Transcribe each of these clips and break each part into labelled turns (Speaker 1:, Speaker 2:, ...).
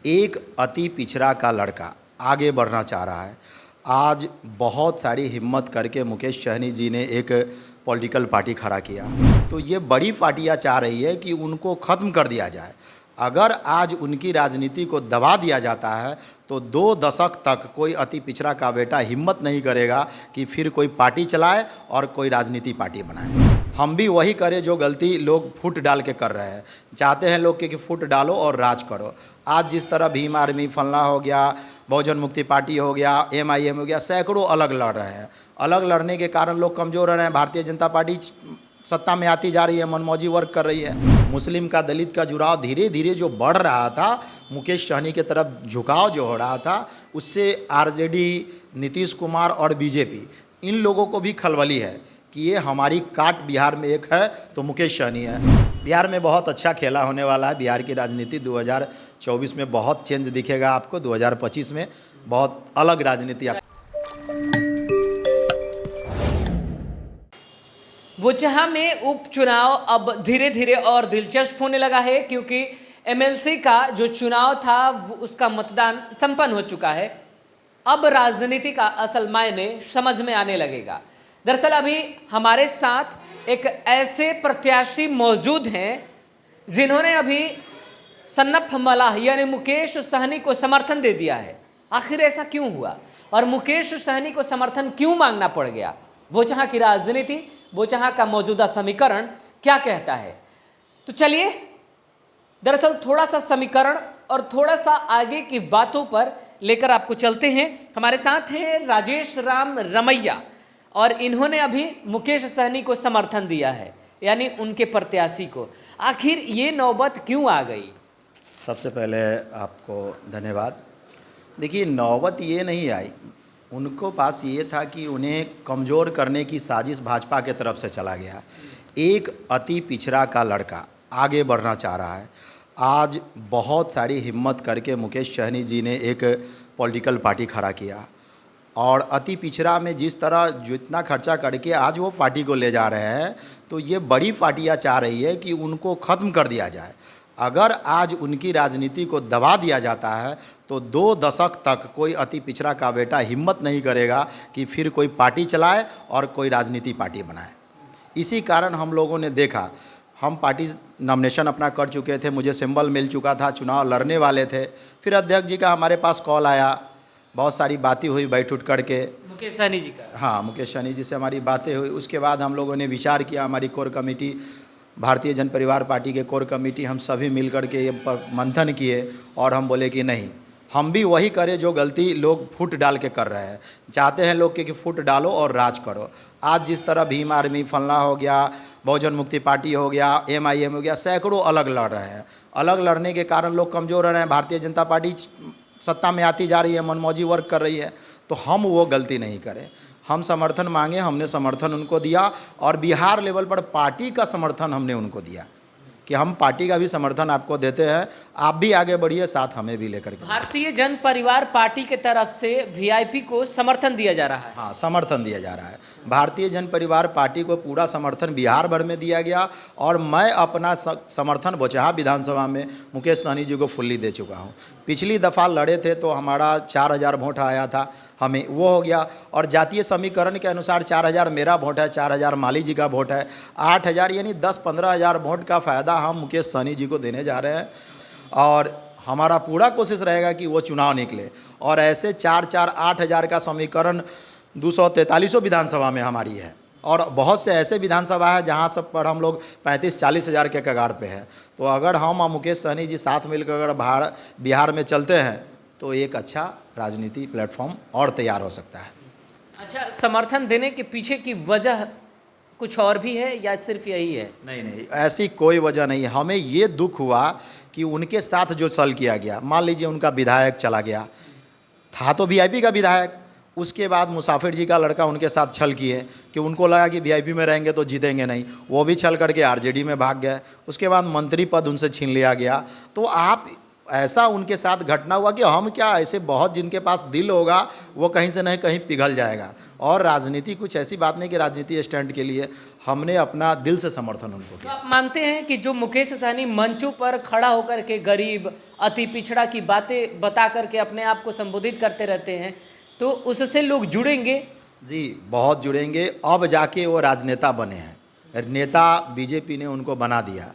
Speaker 1: एक अति पिछड़ा का लड़का आगे बढ़ना चाह रहा है। आज बहुत सारी हिम्मत करके मुकेश सहनी जी ने एक पॉलिटिकल पार्टी खड़ा किया। तो ये बड़ी पार्टियां चाह रही है कि उनको ख़त्म कर दिया जाए। अगर आज उनकी राजनीति को दबा दिया जाता है तो 2 दशक तक कोई अति पिछड़ा का बेटा हिम्मत नहीं करेगा कि फिर कोई पार्टी चलाए और कोई राजनीति पार्टी बनाए। हम भी वही करें जो गलती लोग फुट डाल के कर रहे हैं। चाहते हैं लोग कि फुट डालो और राज करो। आज जिस तरह भीम आर्मी फलना हो गया, बहुजन मुक्ति पार्टी हो गया, MIM हो गया, सैकड़ों अलग लड़ रहे हैं। अलग लड़ने के कारण लोग कमज़ोर हो रहे हैं। भारतीय जनता पार्टी सत्ता में आती जा रही है, मनमौजी वर्क कर रही है। मुस्लिम का दलित का जुड़ाव धीरे धीरे जो बढ़ रहा था, मुकेश सहनी की तरफ झुकाव जो हो रहा था, उससे RJD, नीतीश कुमार और BJP इन लोगों को भी खलबली है कि ये हमारी काट बिहार में एक है तो मुकेश सहनी है। बिहार में बहुत अच्छा खेला होने वाला है। बिहार की राजनीति 2024 में बहुत चेंज दिखेगा आपको। 2025 में बहुत अलग राजनीति
Speaker 2: वोचहा में उपचुनाव अब धीरे धीरे और दिलचस्प होने लगा है, क्योंकि MLC का जो चुनाव था उसका मतदान संपन्न हो चुका है। अब राजनीति का असल मायने समझ में आने लगेगा। दरअसल अभी हमारे साथ एक ऐसे प्रत्याशी मौजूद हैं जिन्होंने अभी सन्नफ मलाह यानी मुकेश सहनी को समर्थन दे दिया है। आखिर ऐसा क्यों हुआ और मुकेश सहनी को समर्थन क्यों मांगना पड़ गया? बोचहा की राजनीति, बोचहा का मौजूदा समीकरण क्या कहता है? तो चलिए दरअसल थोड़ा सा समीकरण और थोड़ा सा आगे की बातों पर लेकर आपको चलते हैं। हमारे साथ हैं राजेश राम रमैया और इन्होंने अभी मुकेश सहनी को समर्थन दिया है, यानी उनके प्रत्याशी को। आखिर ये नौबत क्यों आ गई?
Speaker 1: सबसे पहले आपको धन्यवाद। देखिए, नौबत ये नहीं आई, उनको पास ये था कि उन्हें कमज़ोर करने की साजिश भाजपा के तरफ से चला गया। एक अति पिछड़ा का लड़का आगे बढ़ना चाह रहा है। आज बहुत सारी हिम्मत करके मुकेश सहनी जी ने एक पॉलिटिकल पार्टी खड़ा किया और अति पिछड़ा में जिस तरह जितना खर्चा करके आज वो पार्टी को ले जा रहे हैं, तो ये बड़ी पार्टियां चाह रही है कि उनको ख़त्म कर दिया जाए। अगर आज उनकी राजनीति को दबा दिया जाता है तो 2 दशक तक कोई अति पिछड़ा का बेटा हिम्मत नहीं करेगा कि फिर कोई पार्टी चलाए और कोई राजनीति पार्टी बनाए। इसी कारण हम लोगों ने देखा, हम पार्टी नॉमिनेशन अपना कर चुके थे, मुझे सिंबल मिल चुका था, चुनाव लड़ने वाले थे। फिर अध्यक्ष जी का हमारे पास कॉल आया, बहुत सारी बातें हुई बैठ उठ करके।
Speaker 2: मुकेश सहनी जी का?
Speaker 1: हाँ, मुकेश सहनी जी से हमारी बातें हुई। उसके बाद हम लोगों ने विचार किया, हमारी कोर कमेटी, भारतीय जन परिवार पार्टी के कोर कमेटी, हम सभी मिल कर के ये मंथन किए और हम बोले कि नहीं, हम भी वही करें जो गलती लोग फुट डाल के कर रहे हैं। चाहते हैं लोग कि फुट डालो और राज करो। आज जिस तरह भीम आर्मी फलना हो गया, बहुजन मुक्ति पार्टी हो गया, MIM हो गया, सैकड़ों अलग लड़ रहे हैं। अलग लड़ने के कारण लोग कमज़ोर हो रहे हैं। भारतीय जनता पार्टी सत्ता में आती जा रही है, मनमौजी वर्क कर रही है। तो हम वो गलती नहीं करें। हम समर्थन मांगे, हमने समर्थन उनको दिया और बिहार लेवल पर पार्टी का समर्थन हमने उनको दिया कि हम पार्टी का भी समर्थन आपको देते हैं, आप भी आगे बढ़िए, साथ हमें भी लेकर के।
Speaker 2: भारतीय जन परिवार पार्टी के तरफ से VIP को समर्थन दिया जा रहा है?
Speaker 1: हाँ, समर्थन दिया जा रहा है। भारतीय जन परिवार पार्टी को पूरा समर्थन बिहार भर में दिया गया और मैं अपना समर्थन बोचहा विधानसभा में मुकेश सहनी जी को फुल्ली दे चुका हूँ। पिछली दफ़ा लड़े थे तो हमारा 4000 वोट आया था, हमें वो हो गया। और जातीय समीकरण के अनुसार 4000 मेरा वोट है, 4000 माली जी का वोट है, 8000 यानी 10-15 हज़ार वोट का फ़ायदा हम मुकेश सहनी जी को देने जा रहे हैं। और हमारा पूरा कोशिश रहेगा कि वो चुनाव निकले। और ऐसे 4-8 हज़ार का समीकरण 243 विधानसभा में हमारी है और बहुत से ऐसे विधानसभा है जहाँ सब पर हम लोग 35-40 हज़ार के कगार पे हैं। तो अगर हम और मुकेश सहनी जी साथ मिलकर अगर बिहार में चलते हैं तो एक अच्छा राजनीति प्लेटफॉर्म और तैयार हो सकता है।
Speaker 2: अच्छा, समर्थन देने के पीछे की वजह कुछ और भी है या सिर्फ यही है?
Speaker 1: नहीं, ऐसी कोई वजह नहीं। हमें ये दुख हुआ कि उनके साथ जो छल किया गया। मान लीजिए उनका विधायक चला गया था, तो VIP का विधायक, उसके बाद मुसाफिर जी का लड़का उनके साथ छल किए कि उनको लगा कि VIP में रहेंगे तो जीतेंगे नहीं, वो भी छल करके RJD में भाग गए। उसके बाद मंत्री पद उनसे छीन लिया गया। तो आप ऐसा उनके साथ घटना हुआ कि हम क्या, ऐसे बहुत जिनके पास दिल होगा वो कहीं से नहीं कहीं पिघल जाएगा। और राजनीति कुछ ऐसी बात नहीं कि राजनीति स्टैंड के लिए, हमने अपना दिल से समर्थन उनको
Speaker 2: तो
Speaker 1: किया।
Speaker 2: आप मानते हैं कि जो मुकेश सहनी मंचों पर खड़ा होकर के गरीब, अति पिछड़ा की बातें बता करके अपने आप को संबोधित करते रहते हैं, तो उससे लोग जुड़ेंगे?
Speaker 1: जी, बहुत जुड़ेंगे। अब जाके वो राजनेता बने हैं, नेता बीजेपी ने उनको बना दिया।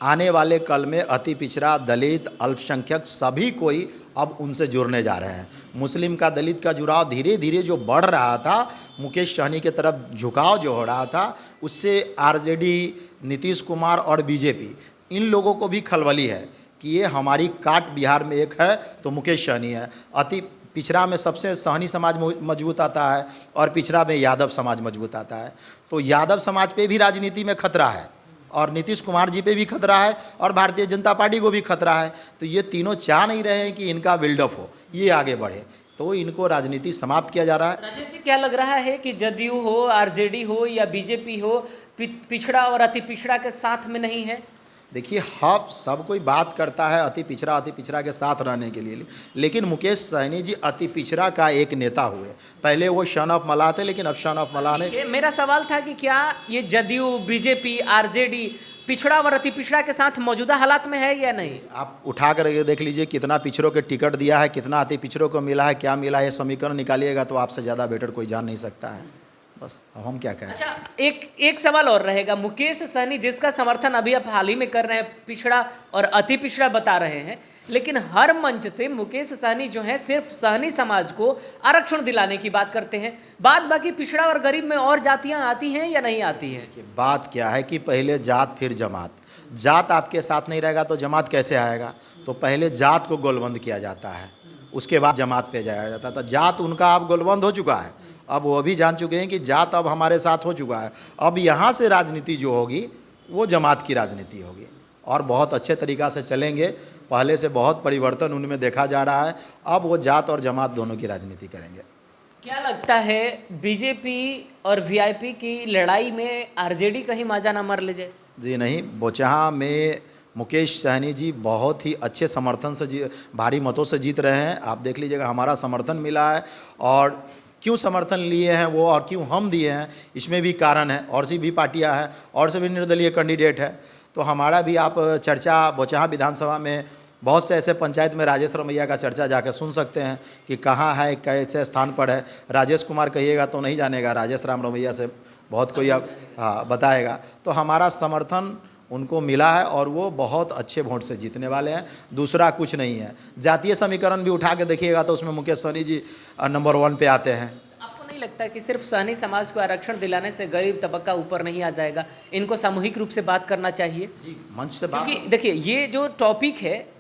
Speaker 1: आने वाले कल में अति पिछड़ा, दलित, अल्पसंख्यक सभी कोई अब उनसे जुड़ने जा रहे हैं। मुस्लिम का, दलित का जुड़ाव धीरे धीरे जो बढ़ रहा था, मुकेश सहनी की तरफ झुकाव जो हो रहा था, उससे आरजेडी, नीतीश कुमार और बीजेपी, इन लोगों को भी खलबली है कि ये हमारी काट बिहार में एक है तो मुकेश सहनी है। अति पिछड़ा में सबसे सहनी समाज मजबूत आता है और पिछड़ा में यादव समाज मजबूत आता है। तो यादव समाज पे भी राजनीति में खतरा है और नीतीश कुमार जी पे भी खतरा है और भारतीय जनता पार्टी को भी खतरा है। तो ये तीनों चाह नहीं रहे हैं कि इनका बिल्डअप हो, ये आगे बढ़े, तो इनको राजनीति समाप्त किया जा रहा है।
Speaker 2: राजेश जी, क्या लग रहा है कि जदयू हो, आरजेडी हो या बीजेपी हो, पिछड़ा और अति पिछड़ा के साथ में नहीं है?
Speaker 1: देखिए, हम सब कोई बात करता है अति पिछड़ा के साथ रहने के लिए, लेकिन मुकेश सहनी जी अति पिछड़ा का एक नेता हुए। पहले वो सन ऑफ मल्लाह थे, लेकिन अब सन ऑफ मल्लाह ने।
Speaker 2: मेरा सवाल था कि क्या ये जदयू, बीजेपी, आरजेडी पिछड़ा और अति पिछड़ा के साथ मौजूदा हालात में है या नहीं?
Speaker 1: आप उठा कर देख लीजिए कितना पिछड़ों के टिकट दिया है, कितना अति पिछड़ों को मिला है, क्या मिला है, समीकरण निकालिएगा तो आपसे ज़्यादा बेटर कोई जान नहीं सकता है। बस अब हम क्या कहें।
Speaker 2: अच्छा, एक सवाल और रहेगा। मुकेश सहनी जिसका समर्थन अभी आप हाल ही में कर रहे हैं, पिछड़ा और अति पिछड़ा बता रहे हैं, लेकिन हर मंच से मुकेश सहनी जो है सिर्फ सहनी समाज को आरक्षण दिलाने की बात करते हैं। बाद बाकी पिछड़ा और गरीब में और जातियां आती हैं या नहीं आती हैं?
Speaker 1: बात क्या है कि पहले जात फिर जमात। जात आपके साथ नहीं रहेगा तो जमात कैसे आएगा? तो पहले जात को गोलबंद किया जाता है, उसके बाद जमात पे जाया जाता था। जात उनका अब गोलबंद हो चुका है, अब वो भी जान चुके हैं कि जात अब हमारे साथ हो चुका है। अब यहाँ से राजनीति जो होगी वो जमात की राजनीति होगी और बहुत अच्छे तरीक़ा से चलेंगे। पहले से बहुत परिवर्तन उनमें देखा जा रहा है। अब वो जात और जमात दोनों की राजनीति करेंगे।
Speaker 2: क्या लगता है बीजेपी और वीआईपी की लड़ाई में आरजेडी कहीं माजा ना मार ले जाए?
Speaker 1: जी नहीं, बोचहा में मुकेश सहनी जी बहुत ही अच्छे समर्थन से भारी मतों से जीत रहे हैं। आप देख लीजिएगा, हमारा समर्थन मिला है। और क्यों समर्थन लिए हैं वो और क्यों हम दिए हैं, इसमें भी कारण है। और सी भी पार्टियां हैं और से भी निर्दलीय कैंडिडेट है। तो हमारा भी आप चर्चा बोचहा विधानसभा में बहुत से ऐसे पंचायत में राजेश रमैया का चर्चा जाकर सुन सकते हैं कि कहाँ है, कैसे स्थान पर है। राजेश कुमार कहिएगा तो नहीं जानेगा, राजेश राम रमैया से बहुत कोई आप बताएगा। तो हमारा समर्थन उनको मिला है और वो बहुत अच्छे वोट से जीतने वाले हैं, दूसरा कुछ नहीं है। जातीय समीकरण भी उठा के देखिएगा तो उसमें मुकेश सहनी जी नंबर 1 पे आते हैं।
Speaker 2: आपको नहीं लगता कि सिर्फ सहनी समाज को आरक्षण दिलाने से गरीब तबक्का ऊपर नहीं आ जाएगा? इनको सामूहिक रूप से बात करना चाहिए
Speaker 1: जी, मंच से बात।
Speaker 2: क्योंकि देखिए, ये जो टॉपिक है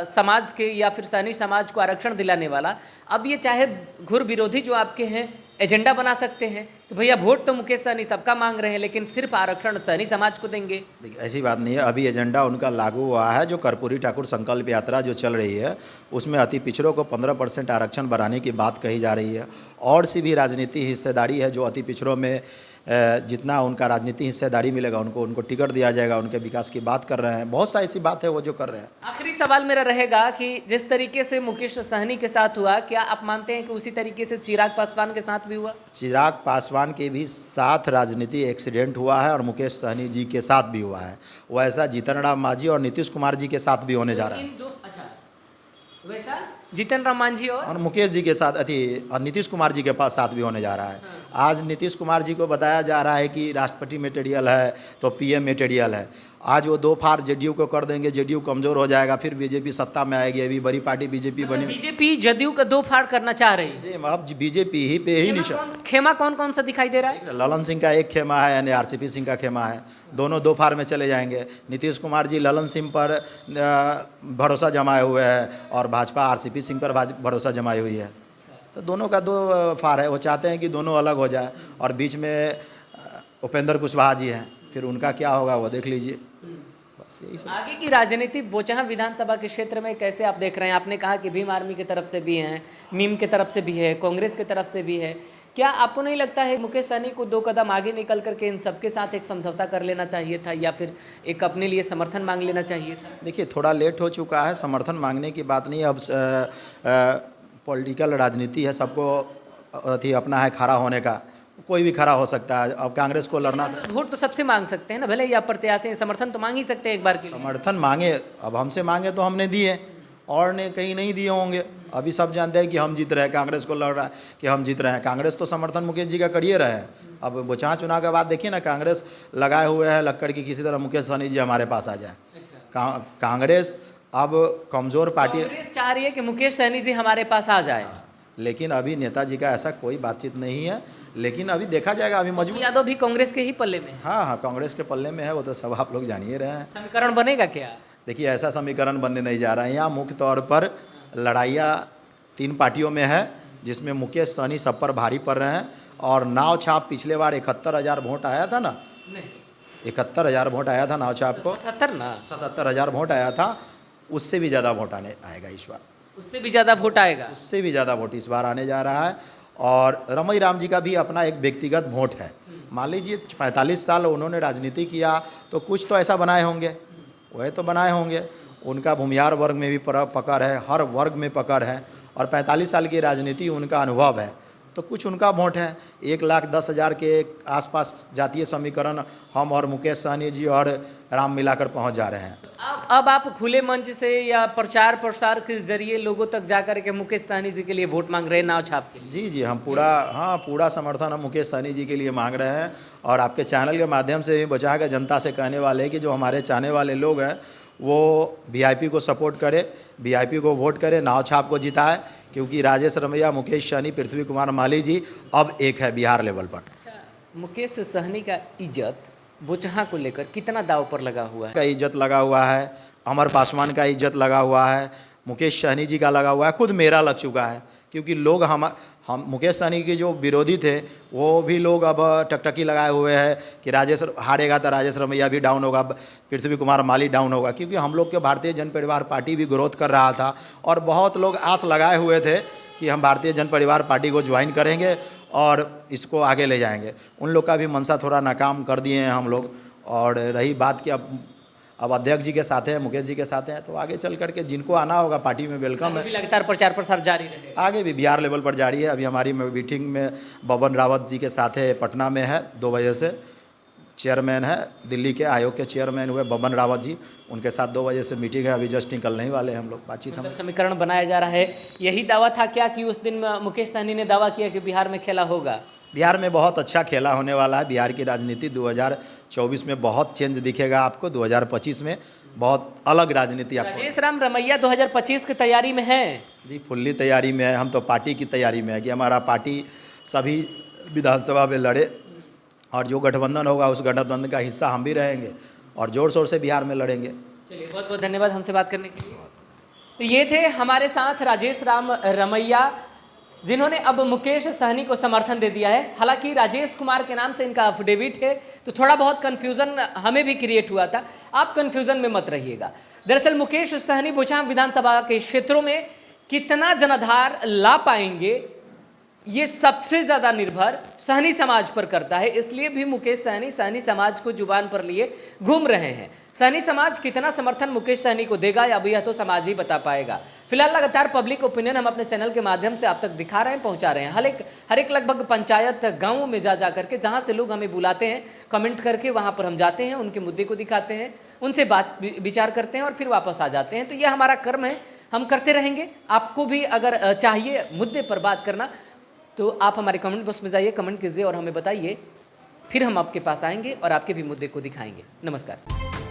Speaker 2: समाज के या फिर सहनी समाज को आरक्षण दिलाने वाला, अब ये चाहे घुर विरोधी जो आपके हैं एजेंडा बना सकते हैं कि भैया वोट तो मुकेश सहनी सबका मांग रहे हैं, लेकिन सिर्फ आरक्षण सहनी समाज को देंगे।
Speaker 1: देखिए, ऐसी बात नहीं है। अभी एजेंडा उनका लागू हुआ है। जो कर्पूरी ठाकुर संकल्प यात्रा जो चल रही है उसमें अति पिछड़ों को 15% आरक्षण बढ़ाने की बात कही जा रही है। और सी भी राजनीति हिस्सेदारी है, जो अति पिछड़ों में जितना उनका राजनीति हिस्सेदारी मिलेगा उनको टिकट दिया जाएगा। उनके विकास की बात कर रहे हैं, बहुत सा ऐसी बात है वो जो कर रहे हैं।
Speaker 2: आखिरी सवाल मेरा रहेगा कि जिस तरीके से मुकेश सहनी के साथ हुआ, क्या आप मानते हैं कि उसी तरीके से चिराग पासवान के साथ भी हुआ? चिराग
Speaker 1: पासवान के भी साथ राजनीति एक्सीडेंट हुआ है और मुकेश सहनी जी के साथ भी हुआ है। वैसा जीतन राम मांझी और नीतीश कुमार जी के साथ भी होने जा रहा है।
Speaker 2: अच्छा, वैसा जीतन राम मांझी और
Speaker 1: मुकेश जी के साथ नीतीश कुमार जी के पास साथ भी होने जा रहा है। आज नीतीश कुमार जी को बताया जा रहा है कि राष्ट्रपति मटेरियल है तो पीएम मटेरियल है। आज वो 2 फार जेडीयू को कर देंगे, जेडीयू कमज़ोर हो जाएगा, फिर बीजेपी सत्ता में आएगी। अभी बड़ी पार्टी बीजेपी बनी।
Speaker 2: बीजेपी जदयू का 2 फाड़ करना चाह रही है।
Speaker 1: अब बीजेपी ही पे ही निशान।
Speaker 2: खेमा कौन कौन सा दिखाई दे रहा है?
Speaker 1: ललन सिंह का एक खेमा है, यानी आरसीपी सिंह का खेमा है। दोनों 2 फार में चले जाएंगे। नीतीश कुमार जी ललन सिंह पर भरोसा जमाए हुए हैं और भाजपा आरसीपी सिंह पर भरोसा जमाई हुई है। तो दोनों का 2 फार है। वो चाहते हैं कि दोनों अलग हो जाए और बीच में उपेंद्र कुशवाहा जी हैं, फिर उनका क्या होगा वो देख लीजिए। बस यही सब।
Speaker 2: आगे की राजनीति बोचहा विधानसभा के क्षेत्र में कैसे आप देख रहे हैं? आपने कहा कि भीम आर्मी की तरफ से भी हैं, मीम की तरफ से भी है, कांग्रेस की तरफ से भी है। क्या आपको नहीं लगता है मुकेश सहनी को 2 कदम आगे निकल करके इन सबके साथ एक समझौता कर लेना चाहिए था, या फिर एक अपने लिए समर्थन मांग लेना चाहिए था?
Speaker 1: देखिए, थोड़ा लेट हो चुका है, समर्थन मांगने की बात नहीं। अब पॉलिटिकल राजनीति है, सबको अथी अपना है खड़ा होने का, कोई भी खड़ा हो सकता है। अब कांग्रेस को लड़ना,
Speaker 2: वोट तो सबसे मांग सकते हैं ना, भले ही आप प्रत्याशी हैं, समर्थन तो मांग ही सकते हैं एक बार के लिए।
Speaker 1: समर्थन मांगे, अब हमसे मांगे तो हमने दिए, और ने कहीं नहीं दिए होंगे। अभी सब जानते हैं कि हम जीत रहे हैं, कांग्रेस को लड़ रहा है कि हम जीत रहे हैं। कांग्रेस तो समर्थन मुकेश जी का करिए रहे हैं। अब बुचहा चुनाव के बाद देखिए ना, कांग्रेस लगाए हुए है लक्कड़ की, किसी तरह मुकेश सहनी जी हमारे पास आ जाए। कांग्रेस अब कमज़ोर पार्टी,
Speaker 2: कांग्रेस चाह रही है कि मुकेश सहनी जी हमारे पास आ जाए,
Speaker 1: लेकिन अभी नेताजी का ऐसा कोई बातचीत नहीं है। लेकिन अभी देखा जाएगा, अभी मजबूत।
Speaker 2: यादव भी कांग्रेस के ही पल्ले में है।
Speaker 1: हाँ, कांग्रेस के पल्ले में है, वो तो सब आप लोग जान ही रहे हैं।
Speaker 2: समीकरण बनेगा क्या?
Speaker 1: देखिए, ऐसा समीकरण बनने नहीं जा रहा है। यहाँ मुख्य तौर पर लड़ाइयाँ 3 पार्टियों में है, जिसमें मुकेश सहनी सब पर भारी पड़ रहे हैं। और नाव छाप पिछले बार 71,000 वोट आया था ना, 71,000 वोट आया था नाव छाप को, 77,000 वोट आया था। उससे भी ज़्यादा वोट आएगा इस बार,
Speaker 2: उससे भी ज़्यादा वोट आएगा,
Speaker 1: उससे भी ज़्यादा वोट इस बार आने जा रहा है। और रमई राम जी का भी अपना एक व्यक्तिगत वोट है। मान लीजिए 45 साल उन्होंने राजनीति किया, तो कुछ तो ऐसा बनाए होंगे, वह तो बनाए होंगे। उनका भूमिहार वर्ग में भी पकड़ है, हर वर्ग में पकड़ है, और 45 साल की राजनीति उनका अनुभव है, तो कुछ उनका वोट है। 1,10,000 के आसपास जातीय समीकरण हम और मुकेश सहनी जी और राम मिलाकर पहुंच जा रहे हैं।
Speaker 2: अब आप खुले मंच से या प्रचार प्रसार के जरिए लोगों तक जाकर के मुकेश सहनी जी के लिए वोट मांग रहे हैं नाव छाप के लिए?
Speaker 1: जी, हम पूरा समर्थन हम मुकेश सहनी जी के लिए मांग रहे हैं। और आपके चैनल के माध्यम से भी बचा के जनता से कहने वाले हैं कि जो हमारे चाहने वाले लोग हैं वो वीआईपी को सपोर्ट करे, वीआईपी को वोट करे, नाव छाप को जिताए, क्योंकि राजेश रमैया, मुकेश सहनी, पृथ्वी कुमार माली जी अब एक है बिहार लेवल पर।
Speaker 2: मुकेश सहनी का इज्जत बुचहा को लेकर कितना दाव पर लगा हुआ है?
Speaker 1: का इज्जत लगा हुआ है, अमर पासवान का इज्जत लगा हुआ है, मुकेश सहनी जी का लगा हुआ है, खुद मेरा लग चुका है। क्योंकि लोग हम मुकेश सहनी के जो विरोधी थे वो भी लोग अब टकटकी लगाए हुए हैं कि राजेश हारेगा तो राजेश रमैया भी डाउन होगा, पृथ्वी कुमार माली डाउन होगा। क्योंकि हम लोग के भारतीय जन परिवार पार्टी भी ग्रोथ कर रहा था, और बहुत लोग आस लगाए हुए थे कि हम भारतीय जन परिवार पार्टी को ज्वाइन करेंगे और इसको आगे ले जाएंगे। उन लोग का भी मंशा थोड़ा नाकाम कर दिए हैं हम लोग। और रही बात कि अब अध्यक्ष जी के साथ हैं, मुकेश जी के साथ हैं, तो आगे चल करके जिनको आना होगा पार्टी में वेलकम है।
Speaker 2: लगातार प्रचार प्रसार जारी रहे,
Speaker 1: आगे भी बिहार लेवल पर जारी है। अभी हमारी मीटिंग में बबन रावत जी के साथ है, पटना में है, 2 बजे से। चेयरमैन है, दिल्ली के आयोग के चेयरमैन हुए बबन रावत जी, उनके साथ 2 बजे से मीटिंग है। अभी जस्ट निकलने ही वाले हैं हम लोग, बातचीत हम।
Speaker 2: समीकरण बनाया जा रहा है, यही दावा था क्या कि उस दिन मुकेश सहनी ने दावा किया कि बिहार में खेला होगा?
Speaker 1: बिहार में बहुत अच्छा खेला होने वाला है। बिहार की राजनीति 2024 में बहुत चेंज दिखेगा आपको। 2025 में बहुत अलग राजनीति आपको।
Speaker 2: राजेश राम रमैया 2025 की तैयारी में है?
Speaker 1: जी, फुल्ली तैयारी में है। हम तो पार्टी की तैयारी में है कि हमारा पार्टी सभी विधानसभा में लड़े, और जो गठबंधन होगा उस गठबंधन का हिस्सा हम भी रहेंगे, और ज़ोर शोर से बिहार में लड़ेंगे।
Speaker 2: चलिए, बहुत बहुत धन्यवाद हमसे बात करने के लिए। तो ये थे हमारे साथ राजेश राम रमैया, जिन्होंने अब मुकेश सहनी को समर्थन दे दिया है। हालांकि राजेश कुमार के नाम से इनका अफिडेविट है, तो थोड़ा बहुत कन्फ्यूज़न हमें भी क्रिएट हुआ था। आप कन्फ्यूज़न में मत रहिएगा। दरअसल मुकेश सहनी बुचहा विधानसभा के क्षेत्रों में कितना जनाधार ला पाएंगे, ये सबसे ज़्यादा निर्भर सहनी समाज पर करता है। इसलिए भी मुकेश सहनी समाज को जुबान पर लिए घूम रहे हैं। सहनी समाज कितना समर्थन मुकेश सहनी को देगा, अब यह तो समाज ही बता पाएगा। फिलहाल लगातार पब्लिक ओपिनियन हम अपने चैनल के माध्यम से आप तक दिखा रहे हैं, पहुंचा रहे हैं। हर एक लगभग पंचायत गाँवों में जा करके, जहाँ से लोग हमें बुलाते हैं कमेंट करके, वहाँ पर हम जाते हैं, उनके मुद्दे को दिखाते हैं, उनसे बात विचार करते हैं और फिर वापस आ जाते हैं। तो यह हमारा कर्म है, हम करते रहेंगे। आपको भी अगर चाहिए मुद्दे पर बात करना, तो आप हमारे कमेंट बॉक्स में जाइए, कमेंट कीजिए और हमें बताइए, फिर हम आपके पास आएंगे और आपके भी मुद्दे को दिखाएंगे। नमस्कार।